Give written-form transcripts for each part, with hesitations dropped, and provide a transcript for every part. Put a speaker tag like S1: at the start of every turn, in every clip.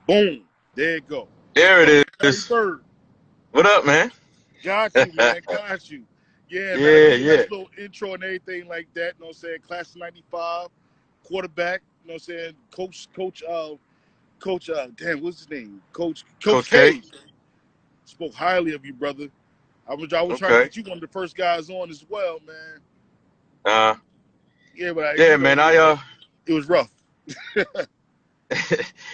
S1: Boom. There it go.
S2: There
S1: Brother
S2: it
S1: Barry
S2: is.
S1: Byrd.
S2: What up, man?
S1: Got you, man. Got you. Yeah, man. I
S2: Yeah,
S1: gave you a
S2: yeah.
S1: nice little intro and everything like that. You know what I'm saying? Class of 95, quarterback. You know what I'm saying? Damn, what's his name? Coach
S2: Coach K.
S1: K. Spoke highly of you, brother. I was trying to
S2: Okay.
S1: get you one of the first guys on as well, man.
S2: Uh,
S1: Yeah, but
S2: yeah, man.
S1: it was rough.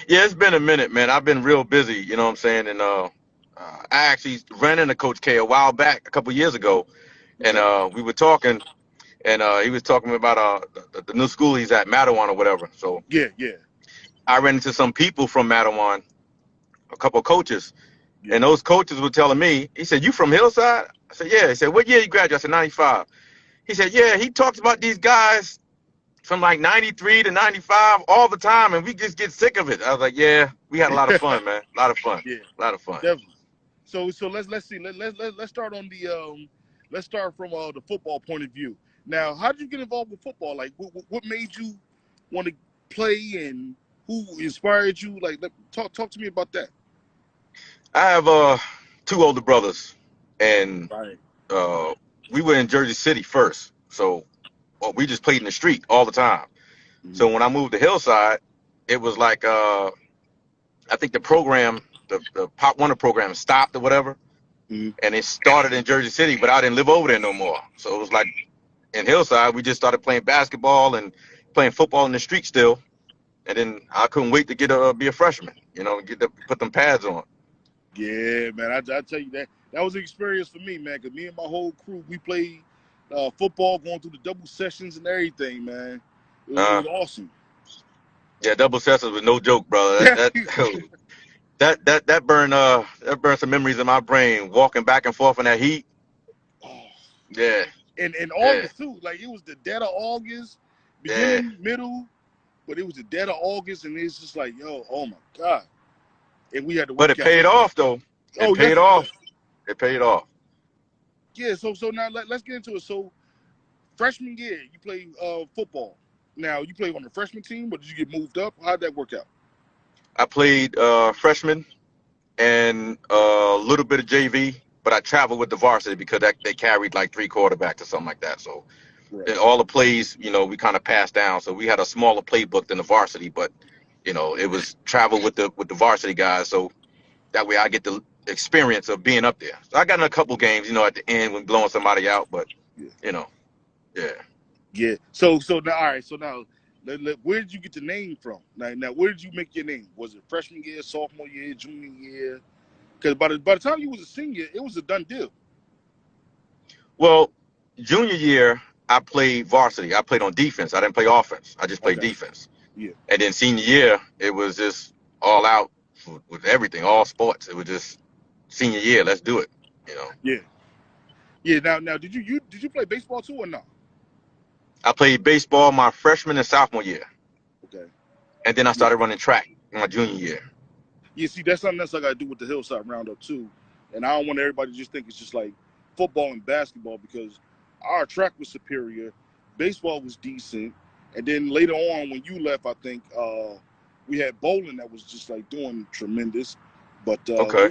S2: Yeah, it's been a minute, man. I've been real busy. You know what I'm saying? And I actually ran into Coach K a while back, a couple years ago, and
S1: Okay.
S2: we were talking, and he was talking about the new school he's at, Mattawan or whatever. So
S1: Yeah, yeah,
S2: I ran into some people from Mattawan, a couple of coaches,
S1: yeah.
S2: and those coaches were telling me. He said, "You from Hillside?" I said, "Yeah." He said, "What year you graduated?" I said, "95." He said, "Yeah." He talks about these guys from like 93 to 95 all the time, and we just get sick of it. I was like, yeah, we had a lot of fun, man. A lot of fun.
S1: Yeah,
S2: A lot of fun.
S1: definitely. So let's see. Let's start on the let's start from the football point of view. Now, how did you get involved with football? Like, what made you want to play, and who inspired you? Like, talk to me about that.
S2: I have two older brothers, and
S1: Right.
S2: uh, we were in Jersey City first. So we just played in the street all the time.
S1: Mm-hmm.
S2: So when I moved to Hillside, it was like I think the program, the Pop Warner program stopped or whatever,
S1: Mm-hmm.
S2: and it started in Jersey City, but I didn't live over there no more. So it was like in Hillside, we just started playing basketball and playing football in the street still. And then I couldn't wait to get be a freshman, put them pads on.
S1: Yeah, man. I tell you that was an experience for me, man. Cause me and my whole crew we played football, going through the double sessions and everything, man. It
S2: Uh,
S1: was awesome.
S2: yeah, double sessions was no joke, brother. That burned some memories in my brain. Walking back and forth in that heat.
S1: Oh,
S2: Yeah,
S1: and
S2: yeah,
S1: August too. Like it was the dead of August,
S2: yeah.
S1: beginning, middle, but it was the dead of August, and it's just like, yo, oh my god, and we had to
S2: But it
S1: work out.
S2: paid off though. It
S1: Oh
S2: paid
S1: yes, it did.
S2: off. It paid off.
S1: Yeah. So now let's get into it. So freshman year, you play football. Now you play on the freshman team, but did you get moved up? How'd that work out?
S2: I played freshman and a little bit of JV, but I traveled with the varsity because they carried like three quarterbacks or something like that. So
S1: Right.
S2: all the plays, we kind of passed down. So we had a smaller playbook than the varsity, but it was travel with the varsity guys. So that way I get the experience of being up there. So I got in a couple games, at the end when blowing somebody out, but
S1: Yeah.
S2: you know, yeah.
S1: Yeah. So now, all right. So now, where did you get the name from? Now, where did you make your name? Was it freshman year, sophomore year, junior year? Because by the time you was a senior, it was a done deal.
S2: Well, junior year I played varsity. I played on defense. I didn't play offense. I just played
S1: Okay.
S2: defense.
S1: Yeah.
S2: And then senior year, it was just all out with everything, all sports. It was just senior year. Let's do it. You know,
S1: Yeah. Yeah. Now, did you play baseball too or not?
S2: I played baseball my freshman and sophomore year,
S1: Okay.
S2: and then I
S1: Yeah.
S2: started running track my junior year.
S1: Yeah. See, that's something else I got to do with the Hillside Roundup too, and I don't want everybody to just think it's just like football and basketball because our track was superior, baseball was decent, and then later on when you left, I think we had bowling that was just like doing tremendous. But
S2: Okay.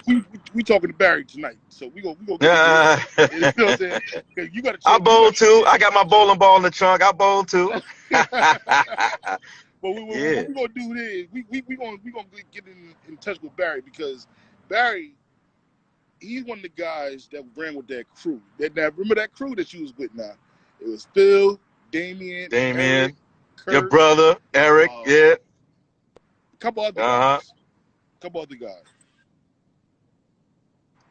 S1: we talking to Barry tonight, so we gonna get into him.
S2: I
S1: You know what I'm saying? 'Cause you got a chance. You
S2: bowl
S1: got
S2: too. I got my bowling ball in the trunk. I bowl too.
S1: but
S2: Yeah.
S1: what we gonna do is we gonna get in touch with Barry because Barry he's one of the guys that ran with that crew. Now remember that crew that you was with now? It was Phil, Damien, Eric,
S2: Damien, your
S1: Kurt,
S2: brother Eric.
S1: a
S2: Yeah.
S1: couple other
S2: Uh huh.
S1: guys. Couple other guys.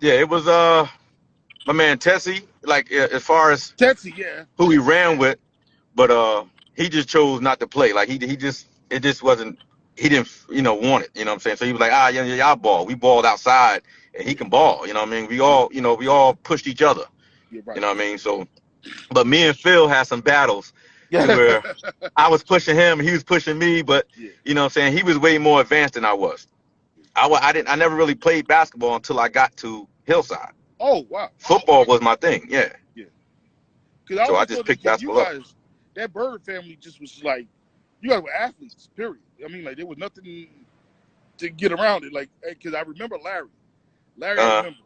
S2: Yeah. It was my man Tessie. Like as far as
S1: Tetsu, yeah.
S2: who he ran with, but he just chose not to play. Like he just it just wasn't. He didn't want it. You know what I'm saying? So he was like, yeah, yeah, y'all ball. We balled outside, and he
S1: Yeah,
S2: can ball. You know what I mean?
S1: yeah,
S2: We all pushed each other.
S1: you're
S2: You
S1: right.
S2: know what I mean? So, but me and Phil had some battles to
S1: Yeah.
S2: where I was pushing him, he was pushing me, but
S1: Yeah.
S2: you know what I'm saying? He was way more advanced than I was. I never really played basketball until I got to Hillside.
S1: Oh wow.
S2: Football was my thing, yeah.
S1: Yeah. Because I
S2: So I
S1: always
S2: just
S1: thought that
S2: picked
S1: you
S2: basketball up.
S1: guys, that Byrd family just was like, you guys were athletes, period. I mean, like there was nothing to get around it. Like, because I remember Larry. Larry, I
S2: Uh,
S1: remember.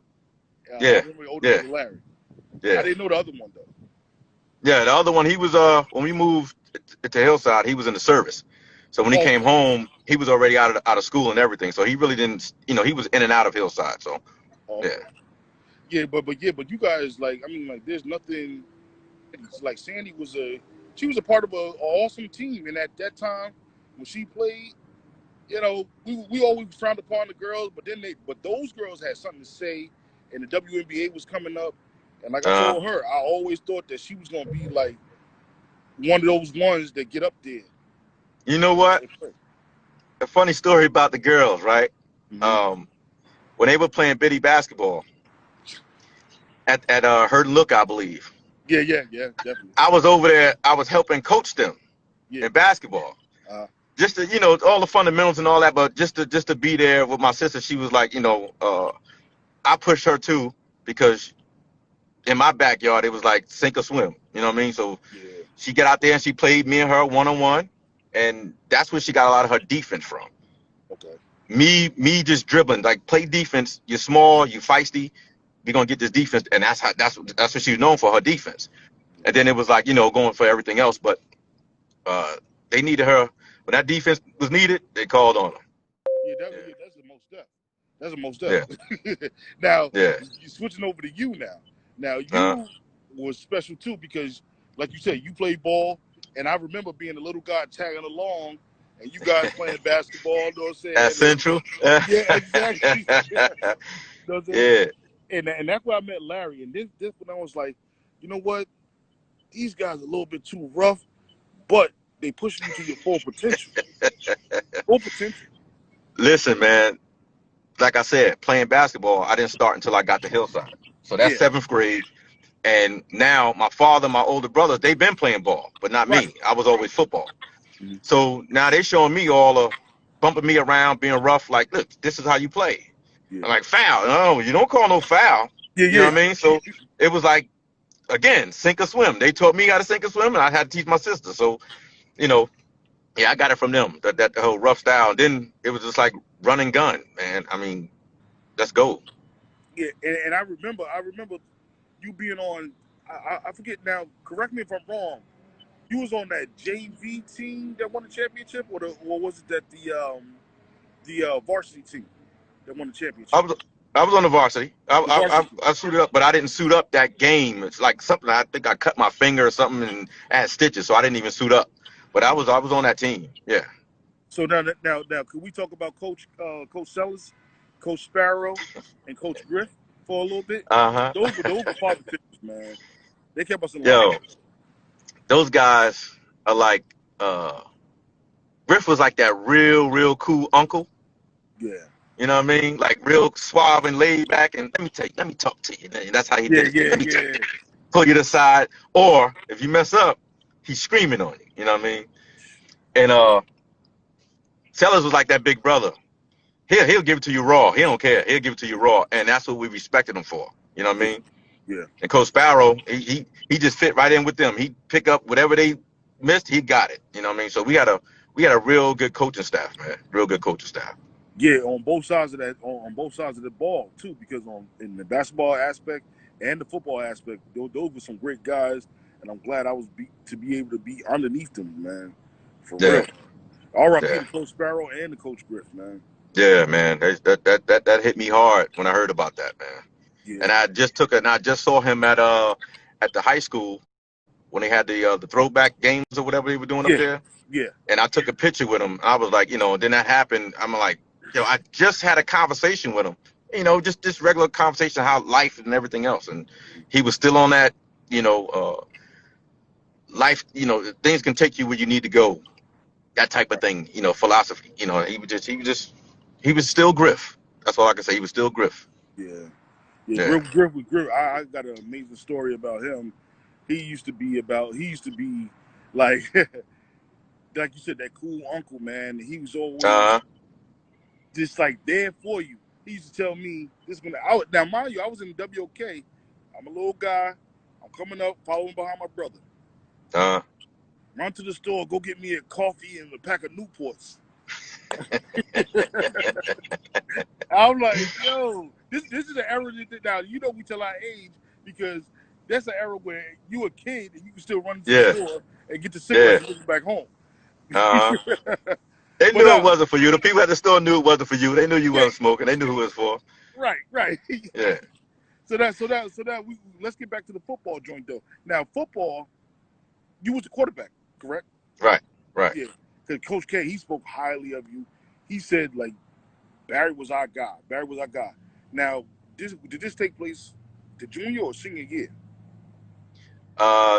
S1: I
S2: yeah,
S1: remember the older
S2: yeah,
S1: brother Larry. I
S2: yeah,
S1: didn't know the other one though.
S2: yeah. The other one, he was when we moved to Hillside, he was in the service. So when he
S1: Oh,
S2: came
S1: okay.
S2: home, he was already out of school and everything. So he really didn't, he was in and out of Hillside. So
S1: Oh,
S2: yeah,
S1: okay. Yeah, but you guys like I mean like there's nothing like Sandy she was a part of a awesome team, and at that time when she played, we always frowned upon the girls, but those girls had something to say, and the WNBA was coming up, and like I
S2: uh,
S1: told her, I always thought that she was gonna be like one of those ones that get up there
S2: you know
S1: and,
S2: what?
S1: and play.
S2: A funny story about the girls, right?
S1: Mm-hmm.
S2: Um, when they were playing bitty basketball at Herd and Look, I believe.
S1: Yeah, definitely.
S2: I was over there. I was helping coach them
S1: Yeah.
S2: in basketball,
S1: Uh,
S2: just to all the fundamentals and all that. But just to be there with my sister, she was like, I pushed her too because in my backyard it was like sink or swim. You know what I mean? So
S1: yeah.
S2: she got out there and she played me and her 1-on-1, and that's where she got a lot of her defense from.
S1: Okay.
S2: Me just dribbling, like play defense. You're small, you feisty. We're gonna get this defense, and that's what she was known for, her defense.
S1: Yeah.
S2: And then it was like going for everything else, but they needed her when that defense was needed. They called on her.
S1: Yeah, that's the most depth. That's the most
S2: Yeah,
S1: depth. Now
S2: yeah,
S1: you're switching over to you now. Now
S2: yeah.
S1: you was special too because, like you said, you play ball, and I remember being a little guy tagging along, and you guys playing basketball. You know what I'm
S2: At
S1: saying? And,
S2: Central.
S1: yeah, exactly. You know what I'm saying?
S2: Yeah.
S1: And that's where I met Larry. And this when I was like, you know what? These guys are a little bit too rough, but they pushing you to your full potential. Full potential.
S2: Listen, man. Like I said, playing basketball, I didn't start until I got to Hillside. So that's
S1: Yeah.
S2: seventh grade. And now my father, my older brothers, they've been playing ball, but not
S1: Right.
S2: me. I was always football.
S1: Mhm.
S2: So now they showing me all of bumping me around, being rough. Like, look, this is how you play.
S1: Yeah.
S2: I'm like, foul. No, you don't call no foul.
S1: Yeah.
S2: You know
S1: Yeah.
S2: what I mean? So it was like, again, sink or swim. They taught me how to sink or swim, and I had to teach my sister. So, you know, yeah, I got it from them. That whole rough style. And then it was just like run and gun, man. I mean, let's go.
S1: Yeah, and I remember you being on. I forget now. Correct me if I'm wrong. You was on that JV team that won the championship, or was it that the varsity team that won the
S2: I
S1: championship?
S2: was I was on the varsity.
S1: The varsity.
S2: I suited up, but I didn't suit up that game. It's like something. I think I cut my finger or something and I had stitches, so I didn't even suit up. But I was on that team. Yeah.
S1: So now, could we talk about Coach Sellers, Coach Sparrow, and Coach Griff for a little bit?
S2: Uh huh.
S1: Those were father figures, man. They kept us in line.
S2: Yo, those guys are like uh Griff was like that real cool uncle.
S1: Yeah,
S2: You know what I mean? Like real suave and laid back. And let me talk to you. And that's how he did
S1: yeah,
S2: his thing.
S1: yeah,
S2: Let me tell you.
S1: yeah.
S2: Pull you to the side. Or if you mess up, he's screaming on you. You know what I mean? And Sellers was like that big brother. He'll give it to you raw. He don't care. He'll give it to you raw. And that's what we respected him for. You know what I
S1: Yeah,
S2: mean?
S1: yeah,
S2: And Coach Sparrow, he just fit right in with them. He'd pick up whatever they missed, he got it. You know what I mean? So we had a real good coaching staff, man. Real good coaching staff.
S1: yeah. On both sides of that, on both sides of the ball too, because in the basketball aspect and the football aspect, those were some great guys, and I'm glad I was to be able to be underneath them, man, for
S2: Yeah,
S1: real. R.I.P.
S2: yeah.
S1: to Coach Sparrow and the Coach Griff, man.
S2: Yeah, man. That hit me hard when I heard about that, man.
S1: Yeah,
S2: And I just saw him at the high school when they had the throwback games or whatever they were doing up
S1: yeah,
S2: there.
S1: yeah,
S2: And I took a picture with him. I was like, then that happened. I'm like, I just had a conversation with him. Just this regular conversation, how life and everything else. And he was still on that, you know, life. Things can take you where you need to go. That type of
S1: right.
S2: thing. Philosophy. He was still Griff. That's all I can say. He was still Griff.
S1: Yeah, yeah.
S2: Yeah.
S1: Griff was Griff. I got an amazing story about him. He used to be like like you said, that cool uncle, man. He was always
S2: Uh.
S1: just like there for you. He used to tell me this when now mind you, I was in WOK. I'm a little guy. I'm coming up, following behind my brother.
S2: Uh.
S1: Run to the store, go get me a coffee and a pack of Newports. I'm like, yo, this is the era that now you know we tell our age because that's an era where you a kid and you can still run to the
S2: Yeah,
S1: store and get the
S2: yeah.
S1: cigarettes and bring them back home.
S2: Uh-huh. They
S1: But
S2: knew it wasn't for you. The people at the store knew it wasn't for you. They knew you
S1: yeah,
S2: wasn't smoking. They knew who it was for.
S1: right.
S2: Yeah,
S1: So that we let's get back to the football joint though. Now football, you was the quarterback, correct?
S2: right, right.
S1: Yeah, because Coach K he spoke highly of you. He said like Barry was our guy. Barry was our guy. Now, did this take place the junior or senior year?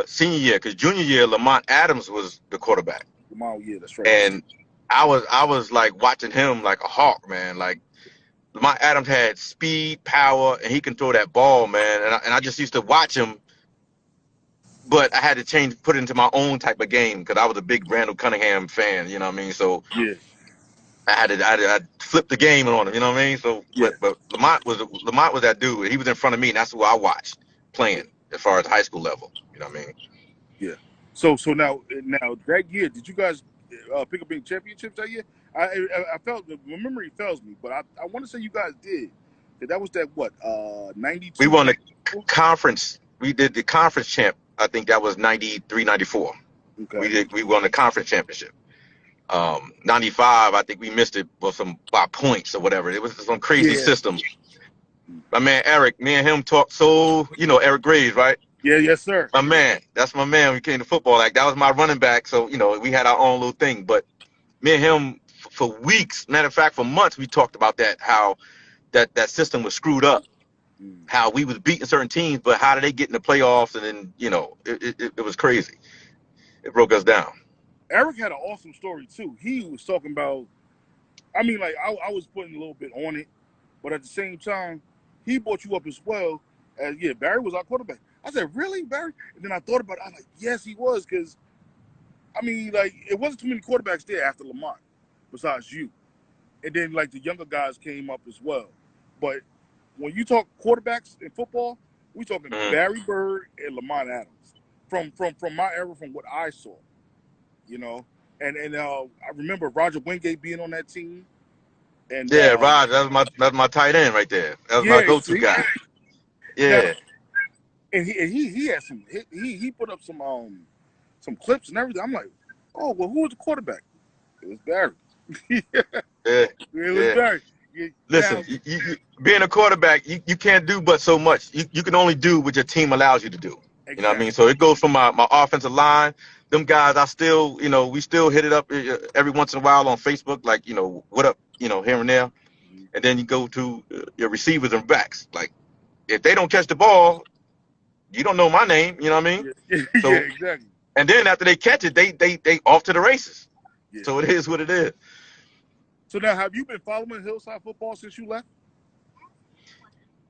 S2: Senior year, because junior year, Lamont Adams was the quarterback,
S1: Lamar, yeah, that's right.
S2: and I was like watching him like a hawk, man. Like Lamont Adams had speed, power, and he can throw that ball, man. And I just used to watch him, but I had to put it into my own type of game because I was a big Randall Cunningham fan. You know what I mean? So
S1: Yeah,
S2: I flipped the game on him. You know what I mean? So,
S1: yeah,
S2: but Lamont was that dude. He was in front of me, and that's who I watched
S1: yeah,
S2: playing as far as high school level. You know what I mean?
S1: yeah. So now that year, did you guys pick up any championships that year? I felt my memory fails me, but I want to say you guys did. That was that what
S2: We
S1: 92,
S2: won the
S1: 94?
S2: conference. We did the conference champ. I think that was 93, 94.
S1: Okay.
S2: We won the conference championship. 95, I think we missed it by points or whatever. It was some crazy
S1: Yeah.
S2: system. My man Eric, me and him talked so, Eric Graves, right?
S1: Yeah. Yes, sir.
S2: My man, that's my man. We came to football. Like that was my running back. So, we had our own little thing. But me and him for weeks, matter of fact, for months, we talked about that, how that system was screwed up,
S1: Mm.
S2: how we was beating certain teams, but how did they get in the playoffs? And then, it was crazy. It broke us down.
S1: Eric had an awesome story too. He was talking about. I mean, like I was putting a little bit on it, but at the same time, he brought you up as well. As yeah, Barry was our quarterback. I said, really, Barry? And then I thought about it. I was like, yes, he was, because I mean, like it wasn't too many quarterbacks there after Lamont, besides you. And then like the younger guys came up as well. But when you talk quarterbacks in football, we talking
S2: Mm.
S1: Barry Byrd and Lamont Adams from my era, from what I saw, you know. And I remember Roger Wingate being on that team, and
S2: Yeah, Raj, that's my tight end right there. That was my
S1: yeah,
S2: go-to
S1: see
S2: guy.
S1: now,
S2: Yeah,
S1: and he had some he put up some clips and everything. I'm like, oh well, who was the quarterback? It was Barry.
S2: yeah,
S1: It was
S2: yeah.
S1: Barry.
S2: Listen,
S1: Now,
S2: being a quarterback, you can't do but so much. You can only do what your team allows you to do. You know what I mean?
S1: exactly.
S2: So it goes from my offensive line. Them guys, I still, we still hit it up every once in a while on Facebook, like, what up, here and there. And then you go to your receivers and backs. Like, if they don't catch the ball, you don't know my name. You know what I mean?
S1: Yeah, yeah,
S2: So,
S1: exactly.
S2: and then after they catch it, they off to the races.
S1: Yeah.
S2: So it is what it is.
S1: So now, have you been following Hillside football since you left?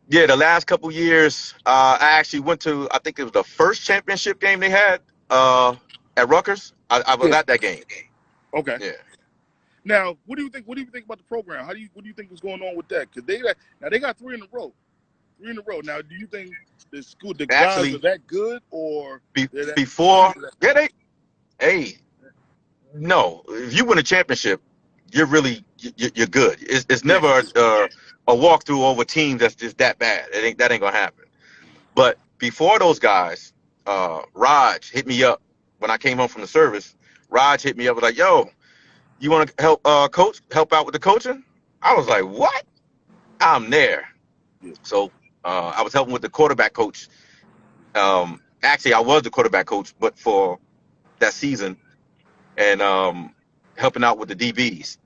S2: Yeah, the last couple years, I actually went to, I think it was the first championship game they had at Rutgers. I was
S1: Yeah.
S2: at that game.
S1: Okay.
S2: Yeah.
S1: Now, what do you think? What do you think about the program? What do you think is going on with that? Because they got three in a row, Now, do you think the guys are
S2: Actually,
S1: that good, or they're that?
S2: before, yeah, hey, no, if you win a championship, you're good. It's
S1: Yeah.
S2: never a walkthrough over teams that's just that bad. That ain't gonna happen. But before those guys, Raj hit me up when I came home from the service. Raj hit me up, was like, "Yo, you want to help out with the coaching?" I was like, "What? I'm there."
S1: Yeah.
S2: So I was helping with the quarterback coach. Actually, I was the quarterback coach, but for that season, and helping out with the DBs.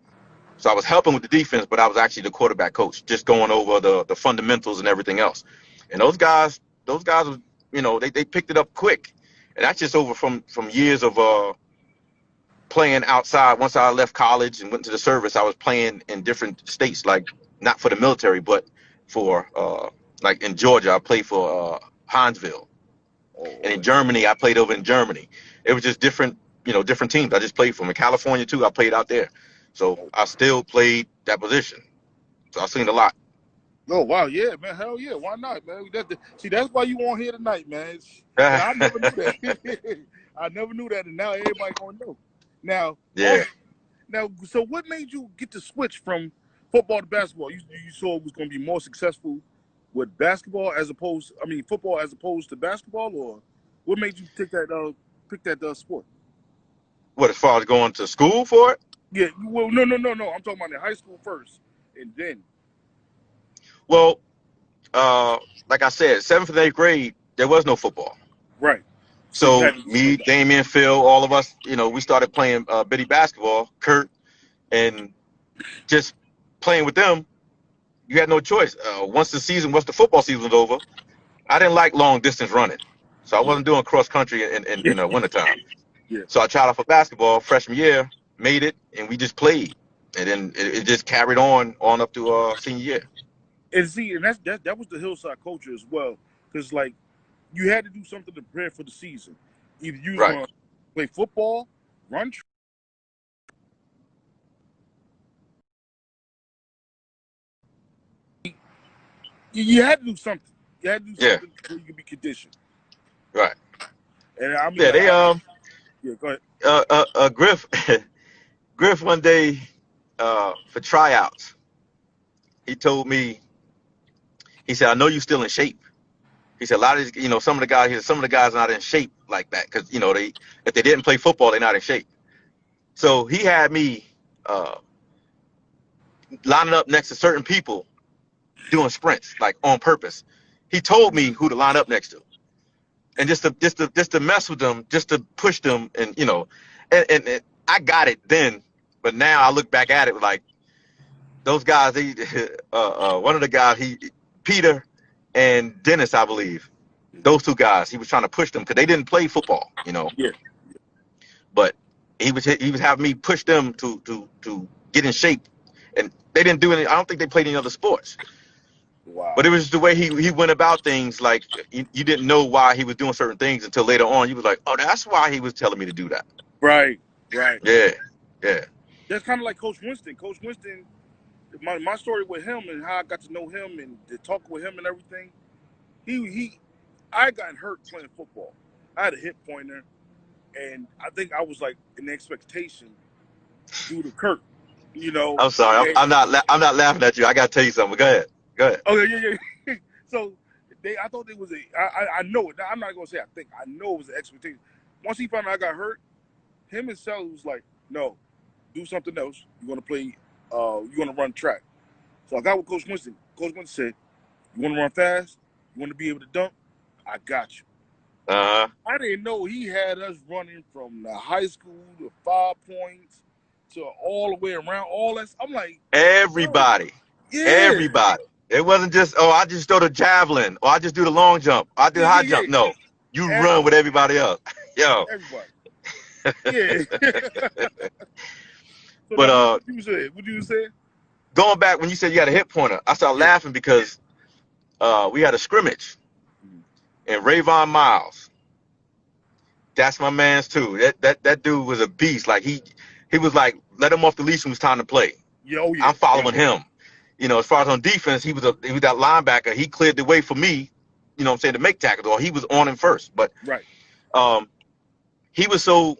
S2: So I was helping with the defense, but I was actually the quarterback coach, just going over the fundamentals and everything else. And those guys, they picked it up quick, and that's just over from years of playing outside. Once I left college and went to the service, I was playing in different states, like not for the military, but for like in Georgia, I played for Hinesville,
S1: Oh,
S2: and in
S1: okay.
S2: Germany, I played over in Germany. It was just different teams. I just played for them. In California too, I played out there. So
S1: Oh,
S2: I still played that position. So I've seen a lot.
S1: oh, wow, yeah, man, hell yeah, why not, man? See, that's why you on here tonight, man. And I never knew that. I never knew that, and now everybody gonna know. Now,
S2: Yeah.
S1: also, now, so what made you get the switch from football to basketball, you saw it was going to be more successful with basketball football as opposed to basketball, or what made you pick that sport?
S2: What, as far as going to school for it?
S1: Yeah, well, no. I'm talking about in high school first, and then.
S2: Well, like I said, 7th and 8th grade, there was no football.
S1: Right. So you
S2: So
S1: had to do
S2: me,
S1: something.
S2: Damien, Phil, all of us, we started playing bitty basketball, Kurt, and just playing with them. You had no choice. Once the football season was over, I didn't like long distance running, so I
S1: Yeah.
S2: wasn't doing cross country in the wintertime.
S1: Yeah.
S2: So I tried out for basketball freshman year, made it, and we just played, and then it just carried on up to senior year.
S1: And see, and that was the Hillside culture as well, because like you had to do something to prepare for the season. Either you was
S2: Right.
S1: going to play football, run. You had to do something. You had to do
S2: Yeah.
S1: something so you could be conditioned.
S2: Right.
S1: And I mean,
S2: Yeah.
S1: like,
S2: They
S1: yeah, go ahead.
S2: Griff Griff one day for tryouts, he told me, he said, I know you still in shape. He said a lot of these, some of the guys, he said, some of the guys are not in shape like that because they, if they didn't play football, they're not in shape. So he had me uh, lining up next to certain people doing sprints like on purpose. He told me who to line up next to, and just to mess with them, just to push them, and and I got it then, but now I look back at it like those guys. One of the guys, Peter and Dennis, I believe, those two guys, he was trying to push them because they didn't play football,
S1: Yeah.
S2: but he was having me push them to get in shape, and they didn't do any. I don't think they played any other sports.
S1: Wow.
S2: But it was just the way he went about things. Like you didn't know why he was doing certain things until later on. You was like, oh, that's why he was telling me to do that.
S1: Right. Right.
S2: Yeah, yeah.
S1: That's kind of like Coach Winston. Coach Winston, my story with him and how I got to know him and to talk with him and everything. I got hurt playing football. I had a hip pointer, and I think I was like in expectation due to Kurt.
S2: I'm sorry.
S1: And,
S2: I'm not laughing at you. I gotta tell you something. Go ahead. Go ahead.
S1: oh yeah. So I thought it was I know it. I'm not gonna say I think. I know it was an expectation. Once he found out I got hurt, him and Sally was like, no, do something else. You're gonna play. You're gonna run track. So I got with Coach Winston. Coach Winston said, you want to run fast? You want to be able to dunk? I got you. I didn't know he had us running from the high school to 5 points to all the way around. All that. I'm like,
S2: Everybody,
S1: yeah,
S2: everybody. It wasn't just, oh, I just throw the javelin, or I just do the long jump, or I do the high jump. No, you run with everybody else. Yo.
S1: Everybody. Yeah. So
S2: But
S1: what you say? What you say?
S2: going back when you said you had a hip pointer, I started laughing because we had a scrimmage, and Rayvon Miles, that's my man's too. That dude was a beast. Like he was like, let him off the leash when it was time to play.
S1: Yeah, oh yeah.
S2: I'm following him. As far as on defense, he was that linebacker. He cleared the way for me, to make tackles, or he was on him first. But
S1: right.
S2: He was so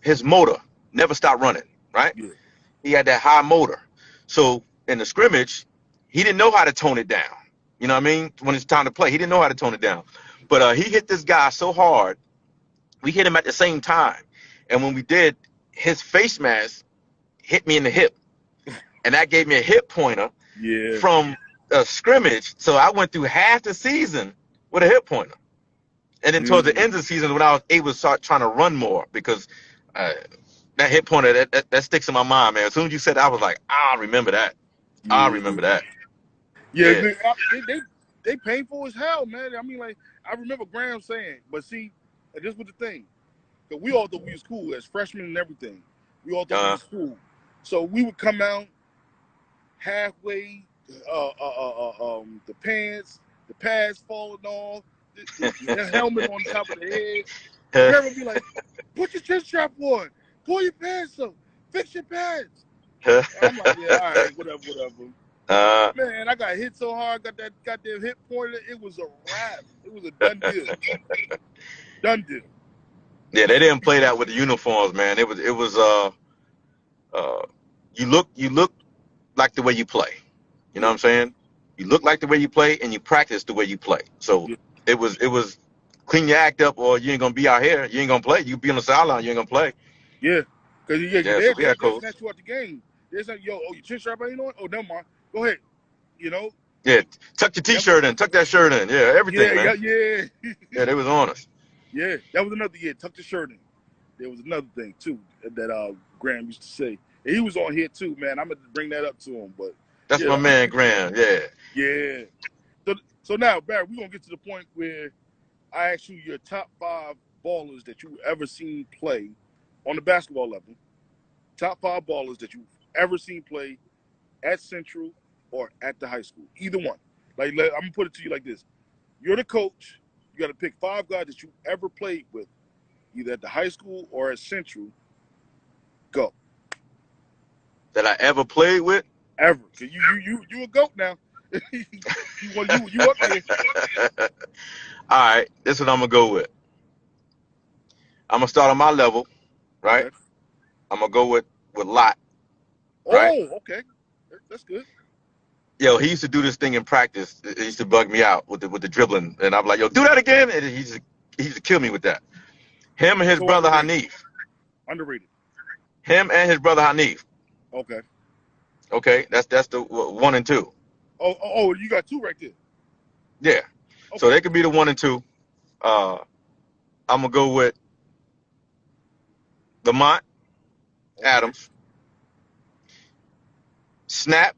S2: his motor never stopped running, right?
S1: Yeah.
S2: He had that high motor. So in the scrimmage, he didn't know how to tone it down. You know what I mean? When it's time to play, he didn't know how to tone it down. But he hit this guy so hard, we hit him at the same time. And when we did, his face mask hit me in the hip. And that gave me a hip pointer from a scrimmage. So I went through half the season with a hip pointer. And then towards the end of the season, when I was able to start trying to run more, because that hip pointer, that sticks in my mind, man. As soon as you said that, I was like, I remember that. I remember that.
S1: Yeah. They painful as hell, man. I mean, like, I remember Graham saying, but see, this was the thing. Because we all thought we was cool as freshmen and everything. We all thought we was cool. So we would come out halfway, the pants, the pads falling off, the helmet on top of the head. Graham would be like, put your chin strap on, pull your pants up, fix your pads. I'm like, yeah, all right, whatever. Man, I got hit so hard, got that goddamn hip pointer. It was a wrap. It was a done deal. Done deal.
S2: Yeah, they didn't play that with the uniforms, man. It was you look like the way you play. You know what
S1: Yeah,
S2: I'm saying? You look like the way you play, and you practice the way you play. So
S1: yeah,
S2: it was clean your act up, or you ain't gonna be out here. You ain't gonna play. You be on the sideline. You ain't gonna play.
S1: yeah. Because yeah,
S2: Yeah. So
S1: they
S2: yeah,
S1: they'll
S2: coach.
S1: snatch you out the game. They say, yo, oh, your chin strap ain't on. Oh, never mind. Go ahead. You know.
S2: Yeah. Tuck your
S1: That was
S2: t-shirt in. Tuck that shirt in. Yeah.
S1: yeah,
S2: Everything, man.
S1: yeah, yeah,
S2: Yeah. They was on us.
S1: yeah. That was another tuck the shirt in. There was another thing too that Graham used to say. And he was on here too, man. I'm gonna bring that up to him, but
S2: That's
S1: yeah,
S2: my man, Graham. Yeah.
S1: yeah. So now, Barry, we're gonna get to the point where I ask you your top 5 ballers that you ever seen play on the basketball level. Top 5 ballers that you've ever seen play at Central or at the high school. Either one. I'm gonna put it to you like this: you're the coach. You got to pick 5 guys that you ever played with, either at the high school or at Central. Go.
S2: That I ever played with.
S1: Ever? Cause you a goat now. You up there?
S2: All right. This is what I'm gonna go with. I'm gonna start on my level, right?
S1: Okay.
S2: I'm gonna go with Lot, right?
S1: Oh, okay. That's good.
S2: Yo, he used to do this thing in practice. It used to bug me out with the dribbling, and I'm like, yo, do that again, and he used to kill me with that. Him and his
S1: So
S2: brother
S1: underrated.
S2: Hanif.
S1: Underrated.
S2: Him and his brother Hanif.
S1: Okay.
S2: Okay, that's the 1 and 2.
S1: Oh, you got 2 right there.
S2: Yeah, so
S1: Okay.
S2: they could be the 1 and 2. Uh, I'm gonna go with Lamont
S1: Okay.
S2: Adams, Snap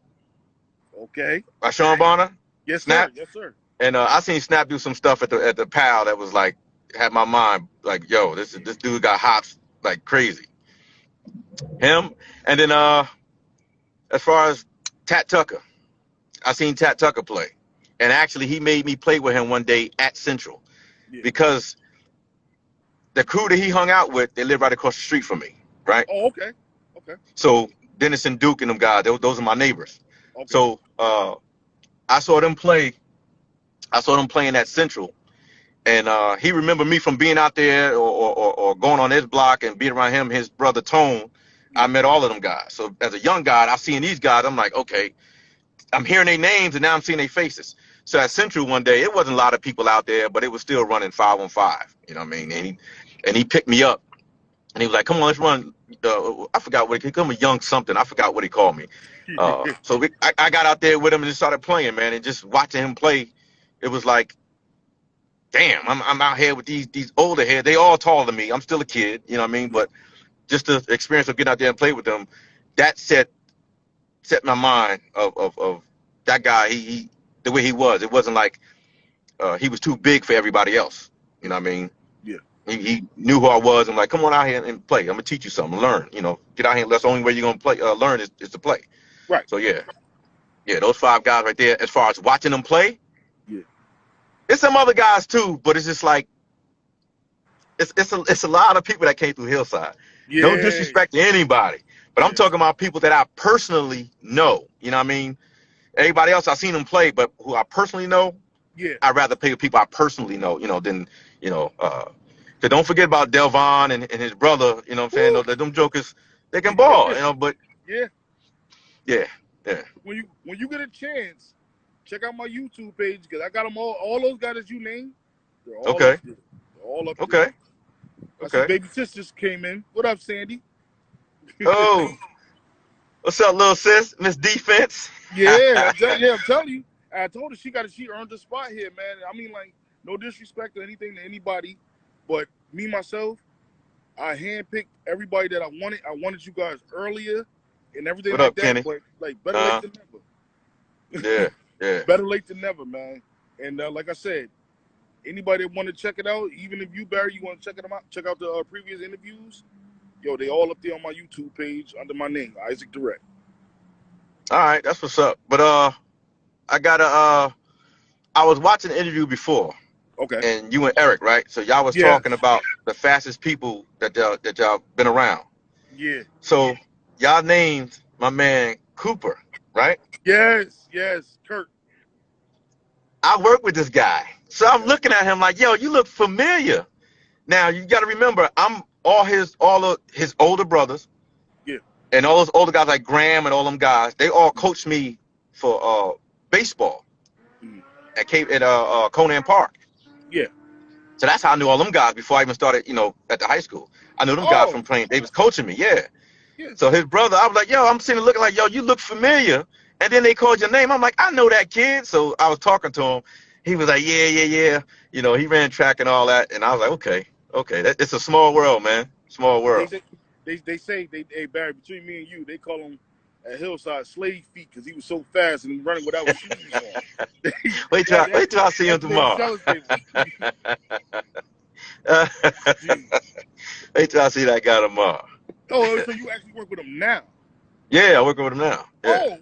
S1: Okay.
S2: by Sean Bonner,
S1: Yes, sir.
S2: Snap,
S1: Yes, sir.
S2: and I seen Snap do some stuff at the PAL that was like had my mind like, yo, this dude got hops like crazy. Him, and then as far as Tat Tucker, I seen Tat Tucker play, and actually he made me play with him one day at Central
S1: Yeah.
S2: because the crew that he hung out with, they live right across the street from me, right?
S1: Oh, okay. Okay.
S2: So Dennis and Duke and them guys, those are my neighbors.
S1: Okay.
S2: So I saw them play. I saw them playing at Central, and he remembered me from being out there or going on his block and being around him, his brother Tone. I
S1: Yeah.
S2: met all of them guys. So as a young guy, I seen these guys. I'm like, okay, I'm hearing their names and now I'm seeing their faces. So at Central one day, it wasn't a lot of people out there, but it was still running 5-on-5. You know what I mean? And he picked me up and he was like, "Come on, let's run." I forgot what he called me, young something. I forgot what he called me. I got out there with him and just started playing, man, and just watching him play. It was like, damn, I'm out here with these older heads. They all taller than me. I'm still a kid, you know what I mean?
S1: Yeah.
S2: But just the experience of getting out there and play with them, that set my mind of that guy. He the way he was. It wasn't like he was too big for everybody else. You know what I mean?
S1: Yeah.
S2: He knew who I was. I'm like, come on out here and play. I'm gonna teach you something. Learn. You know, get out here. That's the only way you're gonna play. Learn is to play.
S1: Right.
S2: So yeah, those 5 guys right there. As far as watching them play,
S1: Yeah.
S2: there's some other guys too, but it's just like it's a lot of people that came through Hillside. No
S1: Yeah.
S2: disrespect to anybody, but I'm
S1: Yeah.
S2: talking about people that I personally know. You know what I mean? Everybody else I've seen them play, but who I personally know,
S1: Yeah.
S2: I'd rather play with people I personally know. You know, than you know. So don't forget about Delvon and his brother. You know what I'm saying?
S1: Woo.
S2: Them jokers, they can ball. You know, but
S1: Yeah.
S2: yeah, yeah.
S1: When you get a chance, check out my YouTube page because I got them all those guys that you named. They're all up
S2: Okay,
S1: there. They're all up there.
S2: okay,
S1: I see
S2: okay.
S1: Baby Sis just came in. What up, Sandy?
S2: Oh, what's up, little sis? Miss Defense.
S1: Yeah, I'm telling you. I told her she earned a spot here, man. I mean, like, no disrespect or anything to anybody, but me myself, I handpicked everybody that I wanted. I wanted you guys earlier and everything
S2: What
S1: like
S2: up,
S1: that,
S2: Kenny?
S1: but like better late than never.
S2: Yeah, yeah.
S1: Better late than never, man. And like I said, anybody that want to check it out, even if you, Barry, you want to check them out, check out the previous interviews. Yo, they all up there on my YouTube page under my name, Isaac Direct.
S2: All right, that's what's up. But I got I was watching the interview before,
S1: Okay.
S2: and you and Eric, right? So y'all was
S1: Yes.
S2: talking about the fastest people that y'all been around.
S1: Yeah.
S2: So y'all named my man Cooper, right?
S1: Yes. Kurt.
S2: I work with this guy, so I'm looking at him like, yo, you look familiar. Now you got to remember, I'm all of his older brothers,
S1: Yeah.
S2: and all those older guys like Graham and all them guys, they all coached me for baseball
S1: Mm.
S2: at Conan Park.
S1: Yeah.
S2: So that's how I knew all them guys before I even started, at the high school. I knew them guys
S1: Oh,
S2: from playing. They was coaching me, yeah.
S1: yeah.
S2: So his brother, I was like, yo, I'm sitting there looking like, yo, you look familiar. And then they called your name. I'm like, I know that kid. So I was talking to him. He was like, yeah. He ran track and all that. And I was like, okay. It's a small world, man. Small
S1: They
S2: world.
S1: say hey Barry, between me and you, they call him at Hillside slave feet because he was so fast and running without shoes on.
S2: Wait till I see him
S1: That's what they was
S2: tomorrow.
S1: telling people. Gee.
S2: Wait till I see that guy tomorrow.
S1: Oh, so you actually work with him now?
S2: Yeah, I'm working with him now. Yeah.
S1: Oh,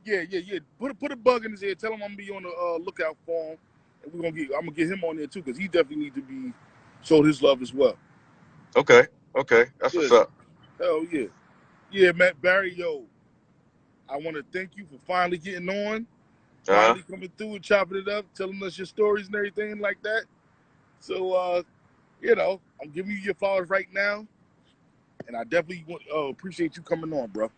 S1: yeah. Put a bug in his ear. Tell him I'm gonna be on the lookout for him, and I'm gonna get him on there too because he definitely needs to be showed his love as well.
S2: Okay. That's
S1: Yeah,
S2: what's up.
S1: hell yeah, yeah, Matt Barry, yo. I want to thank you for finally getting on,
S2: Uh-huh.
S1: finally coming through and chopping it up, telling us your stories and everything like that. So, I'm giving you your flowers right now, and I definitely appreciate you coming on, bro.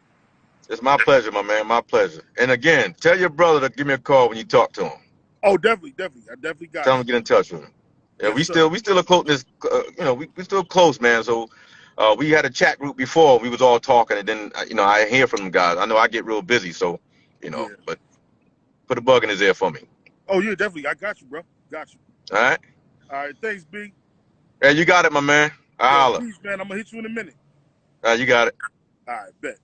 S2: It's my pleasure, my man. My pleasure. And again, tell your brother to give me a call when you talk to him.
S1: Oh, definitely. I definitely got
S2: Tell him
S1: you.
S2: to get in touch with him. Yeah,
S1: Yes,
S2: we
S1: sir.
S2: still a closeness. We still close, man. So, we had a chat group before. We was all talking, and then I hear from them guys. I know I get real busy, so
S1: Yeah.
S2: but put a bug in his ear for me.
S1: Oh, yeah, definitely. I got you, bro. Got you.
S2: All right.
S1: All right. Thanks, B.
S2: Yeah, you got it, my man. I
S1: Yo,
S2: holla.
S1: peace, man. I'm going to hit you in a minute.
S2: You got it.
S1: All right, bet.